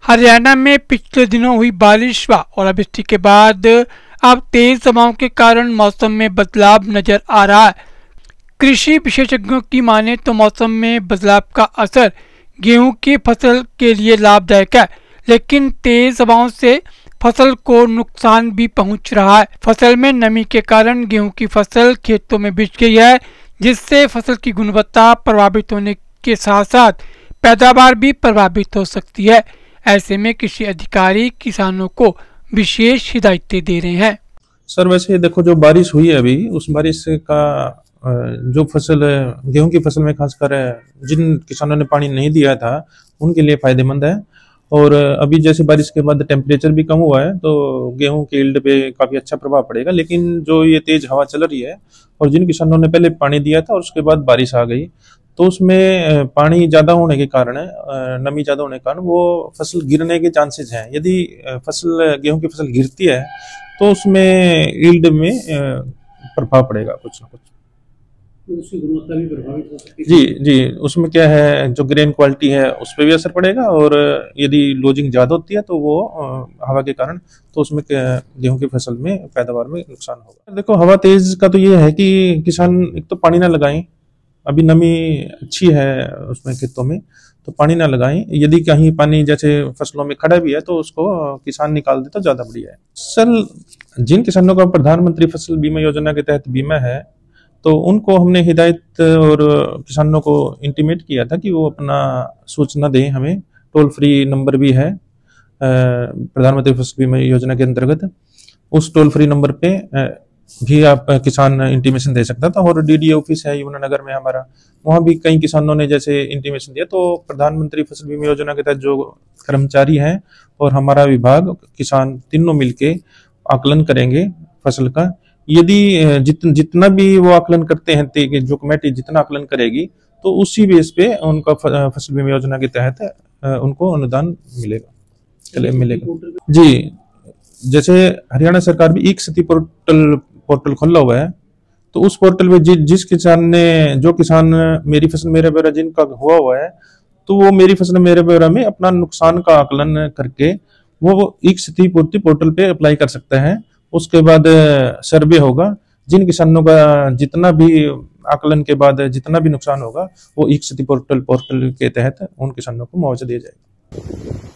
हरियाणा में पिछले दिनों हुई बारिश व ओलावृष्टि के बाद अब तेज हवाओं के कारण मौसम में बदलाव नजर आ रहा है। कृषि विशेषज्ञों की माने तो मौसम में बदलाव का असर गेहूं की फसल के लिए लाभदायक है, लेकिन तेज हवाओं से फसल को नुकसान भी पहुंच रहा है। फसल में नमी के कारण गेहूं की फसल खेतों में बिछ गई है, जिससे फसल की गुणवत्ता प्रभावित होने के साथ साथ पैदावार भी प्रभावित हो सकती है। ऐसे में कृषि अधिकारी किसानों को विशेष हिदायतें दे रहे हैं। सर वैसे देखो, जो बारिश हुई है अभी, उस बारिश का जो फसल गेहूं की फसल में खासकर जिन किसानों ने पानी नहीं दिया था उनके लिए फायदेमंद है। और अभी जैसे बारिश के बाद टेम्परेचर भी कम हुआ है तो गेहूं के यील्ड पे काफी अच्छा प्रभाव पड़ेगा। लेकिन जो ये तेज हवा चल रही है और जिन किसानों ने पहले पानी दिया था और उसके बाद बारिश आ गई, तो उसमें पानी ज्यादा होने के कारण, नमी ज्यादा होने के कारण वो फसल गिरने के चांसेस हैं। यदि गेहूं की फसल गिरती है तो उसमें यील्ड में प्रभाव पड़ेगा कुछ ना कुछ, तो उसकी गुणवत्ता भी प्रभावित हो सकती है। जी, उसमें क्या है, जो ग्रेन क्वालिटी है उस पर भी असर पड़ेगा। और यदि लोजिंग ज्यादा होती है तो वो हवा के कारण, तो उसमें गेहूं की फसल में पैदावार में नुकसान होगा। देखो, हवा तेज का तो ये है कि किसान एक तो पानी ना लगाएं, अभी नमी अच्छी है उसमें खेतों में, तो पानी ना लगाएं। यदि कहीं पानी जैसे फसलों में खड़ा भी है तो उसको किसान निकाल दे तो ज्यादा बढ़िया है। सर, जिन किसानों का प्रधानमंत्री फसल बीमा योजना के तहत बीमा है, तो उनको हमने हिदायत और किसानों को इंटीमेट किया था कि वो अपना सूचना दें हमें। टोल फ्री नंबर भी है प्रधानमंत्री फसल बीमा योजना के अंतर्गत, उस टोल फ्री नंबर पे भी आप किसान इंटीमेशन दे सकता था। और डीडीए ऑफिस है यमुनानगर में हमारा, वहाँ भी कई किसानों ने जैसे इंटीमेशन दिया। तो प्रधानमंत्री फसल बीमा योजना के तहत जो कर्मचारी हैं और हमारा विभाग, किसान तीनों मिलके आकलन करेंगे फसल का। यदि जितना भी वो आकलन करते हैं, जो कमेटी जितना आकलन करेगी, तो उसी बेस पे उनका फसल बीमा योजना के तहत उनको अनुदान मिलेगा। जी, जैसे हरियाणा सरकार भी एक सती पोर्टल खोला हुआ है, तो उस पोर्टल में जिस किसान ने, जो किसान मेरी फसल मेरा ब्यौरा जिनका हुआ है, तो वो मेरी फसल मेरे ब्यौरा में अपना नुकसान का आकलन करके वो एक क्षति पूर्ति पोर्टल पे अप्लाई कर सकते हैं। उसके बाद सर्वे होगा, जिन किसानों का जितना भी आकलन के बाद जितना भी नुकसान होगा वो एक क्षति पोर्टल के तहत उन किसानों को मुआवजा दिया जाएगा।